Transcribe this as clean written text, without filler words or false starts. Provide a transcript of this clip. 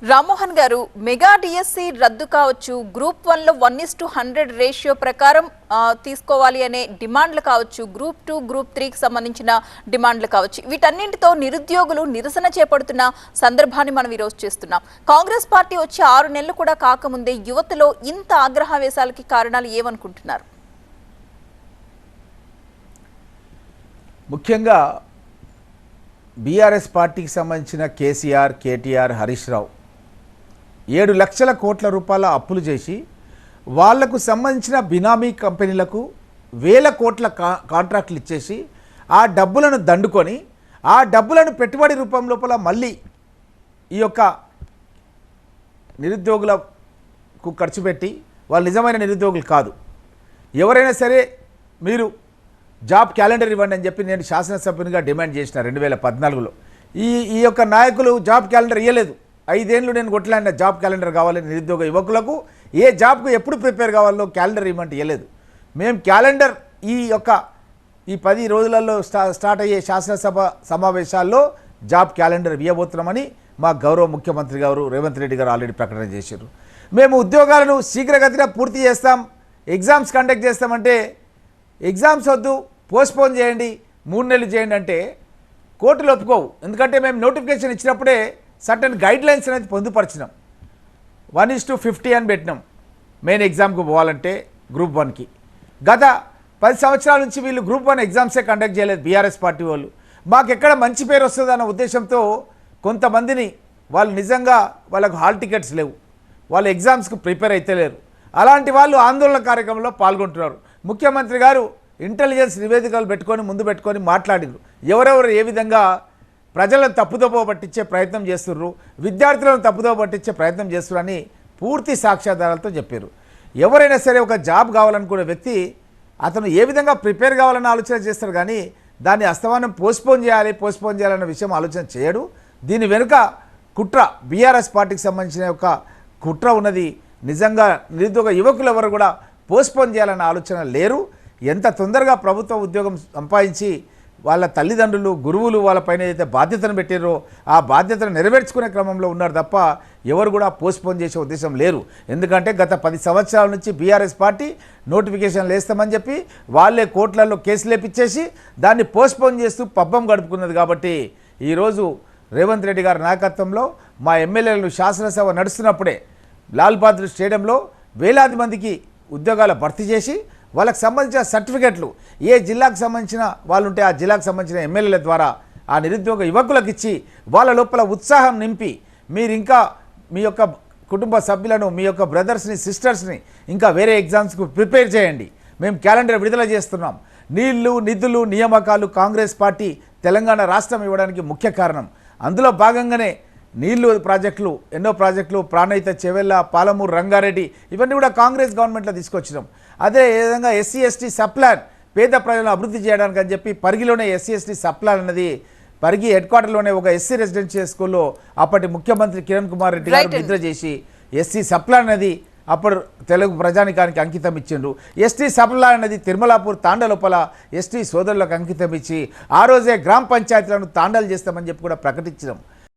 రామ్మోహన్ గారు mega DSC రద్దు కావచ్చు, గ్రూప్ 1లో 1:100 రేషియో ప్రకారం తీసుకోవాలి అనే డిమాండ్లు కావచ్చు, గ్రూప్ 2 గ్రూప్ 3కి సంబంధించిన డిమాండ్లు కావచ్చు, వీటన్నింటితో నిరుద్యోగులు నిరసన చేపడుతున్న సందర్భాన్ని మనం ఈరోజు చేస్తున్నాం. కాంగ్రెస్ పార్టీ వచ్చి 6 నెలలు కూడా కాకముందే యువతలో ఇంత ఆగ్రహావేశాలకి కారణాలు ఏమనుకుంటున్నారు? ముఖ్యంగా బీఆర్ఎస్ పార్టీకి సంబంధించిన కేసీఆర్, కేటీఆర్, హరీష్ రావు 7 లక్షల కోట్ల రూపాయల అప్పులు చేసి వాళ్లకు సంబంధించిన బినామీ కంపెనీలకు వేల కోట్ల కాంట్రాక్టులు ఇచ్చేసి ఆ డబ్బులను దండుకొని ఆ డబ్బులను పెట్టుబడి రూపం లోపల మళ్ళీ ఈ యొక్క నిరుద్యోగులకు ఖర్చు పెట్టి వాళ్ళు నిజమైన నిరుద్యోగులు కాదు. ఎవరైనా సరే మీరు జాబ్ క్యాలెండర్ ఇవ్వండి అని చెప్పి నేను శాసనసభ్యునిగా డిమాండ్ చేసిన 2014లో. ఈ యొక్క నాయకులు జాబ్ క్యాలెండర్ ఇవ్వలేదు. 5 ఏళ్ళు నేను కొట్లాడిన జాబ్ క్యాలెండర్ కావాలని నిరుద్యోగ యువకులకు ఏ జాబ్కు ఎప్పుడు ప్రిపేర్ కావాలో క్యాలెండర్ ఇవ్వమంటే ఇవ్వలేదు. మేము క్యాలెండర్ ఈ 10 రోజులలో స్టార్ట్ అయ్యే శాసనసభ సమావేశాల్లో జాబ్ క్యాలెండర్ ఇవ్వబోతున్నామని మా గౌరవ ముఖ్యమంత్రి గారు రేవంత్ రెడ్డి గారు ఆల్రెడీ ప్రకటన చేశారు. మేము ఉద్యోగాలను శీఘ్రగతిన పూర్తి చేస్తాం, ఎగ్జామ్స్ కండక్ట్ చేస్తామంటే ఎగ్జామ్స్ వద్దు, పోస్ట్పోన్ చేయండి, 3 నెలలు చేయండి అంటే కోర్టులు ఒప్పుకోవు. ఎందుకంటే మేము నోటిఫికేషన్ ఇచ్చినప్పుడే సర్టన్ గైడ్ లైన్స్ అనేది పొందుపరిచినాం. 1:50 అని పెట్టినాం మెయిన్ ఎగ్జామ్కి పోవాలంటే గ్రూప్ 1కి. గత 10 సంవత్సరాల నుంచి వీళ్ళు గ్రూప్ 1 ఎగ్జామ్సే కండక్ట్ చేయలేదు బీఆర్ఎస్ పార్టీ వాళ్ళు. మాకు ఎక్కడ మంచి పేరు వస్తుందన్న ఉద్దేశంతో కొంతమందిని వాళ్ళు నిజంగా వాళ్ళకు హాల్ టికెట్స్ లేవు, వాళ్ళు ఎగ్జామ్స్కి ప్రిపేర్ అయితే లేరు, అలాంటి వాళ్ళు ఆందోళన కార్యక్రమంలో పాల్గొంటున్నారు. ముఖ్యమంత్రి గారు ఇంటెలిజెన్స్ నివేదికలు ముందు పెట్టుకొని మాట్లాడారు. ఎవరెవరు ఏ విధంగా ప్రజలను తప్పుదోవ పట్టించే ప్రయత్నం చేస్తున్నారు, విద్యార్థులను తప్పుదోవ పట్టించే ప్రయత్నం చేస్తున్నారని పూర్తి సాక్ష్యాధారాలతో చెప్పారు. ఎవరైనా సరే ఒక జాబ్ కావాలనుకునే వ్యక్తి అతను ఏ విధంగా ప్రిపేర్ కావాలని ఆలోచన చేస్తారు, కానీ దాన్ని అస్తమానం పోస్ట్పోన్ చేయాలన్న విషయం ఆలోచన చేయడు. దీని వెనుక కుట్ర, బీఆర్ఎస్ పార్టీకి సంబంధించిన ఒక కుట్ర ఉన్నది. నిజంగా నిరుద్యోగ యువకులు ఎవరు కూడా పోస్ట్పోన్ చేయాలన్న ఆలోచన లేరు. ఎంత తొందరగా ప్రభుత్వ ఉద్యోగం సంపాదించి వాళ్ళ తల్లిదండ్రులు, గురువులు వాళ్ళపైన ఏదైతే బాధ్యతను పెట్టారో ఆ బాధ్యతను నెరవేర్చుకునే క్రమంలో ఉన్నారు తప్ప ఎవరు కూడా పోస్ట్పోన్ చేసే ఉద్దేశం లేరు. ఎందుకంటే గత 10 సంవత్సరాల నుంచి బీఆర్ఎస్ పార్టీ నోటిఫికేషన్లు వేస్తామని చెప్పి వాళ్ళే కోర్టులలో కేసులు లేపిచ్చేసి దాన్ని పోస్ట్పోన్ చేస్తూ పబ్బం గడుపుకున్నది. కాబట్టి ఈరోజు రేవంత్ రెడ్డి గారి నాయకత్వంలో మా ఎమ్మెల్యేలను శాసనసభ నడుస్తున్నప్పుడే లాల్ బహదూర్ స్టేడియంలో వేలాది మందికి ఉద్యోగాల భర్తీ చేసి వాళ్ళకి సంబంధించిన సర్టిఫికెట్లు ఏ జిల్లాకు సంబంధించిన వాళ్ళు ఉంటే ఆ జిల్లాకు సంబంధించిన ఎమ్మెల్యేల ద్వారా ఆ నిరుద్యోగ యువకులకు ఇచ్చి వాళ్ళ లోపల ఉత్సాహం నింపి మీరు ఇంకా మీ యొక్క కుటుంబ సభ్యులను, మీ యొక్క బ్రదర్స్ని, సిస్టర్స్ని ఇంకా వేరే ఎగ్జామ్స్కు ప్రిపేర్ చేయండి, మేము క్యాలెండర్ విడుదల చేస్తున్నాం. నీళ్లు, నిధులు, నియామకాలు కాంగ్రెస్ పార్టీ తెలంగాణ రాష్ట్రం ఇవ్వడానికి ముఖ్య కారణం. అందులో భాగంగానే నీళ్లు ప్రాజెక్టులు, ఎన్నో ప్రాజెక్టులు, ప్రాణహిత, చెవెళ్ళ, పాలమూరు, రంగారెడ్డి ఇవన్నీ కూడా కాంగ్రెస్ గవర్నమెంట్లో తీసుకొచ్చినాం. అదే విధంగా ఎస్సీ ఎస్టీ సప్లాన్ పేద ప్రజలను అభివృద్ధి చేయడానికి అని చెప్పి పరిగిలోనే ఎస్సీ ఎస్టీ సప్లాన్ అన్నది పరిగి హెడ్ క్వార్టర్లోనే ఒక ఎస్సీ రెసిడెన్షియల్ స్కూల్లో అప్పటి ముఖ్యమంత్రి కిరణ్ కుమార్ రెడ్డి గారు నిద్ర చేసి ఎస్సీ సప్లాన్ అనేది అప్పుడు తెలుగు ప్రజానికానికి అంకితం ఇచ్చిండ్రు. ఎస్టీ సప్లాన్ అనేది తిరుమలాపూర్ తాండ లోపల ఎస్టీ సోదరులకు అంకితం ఇచ్చి ఆ రోజే గ్రామ పంచాయతీలను తాండాలు చేస్తామని చెప్పి కూడా ప్రకటించినాం.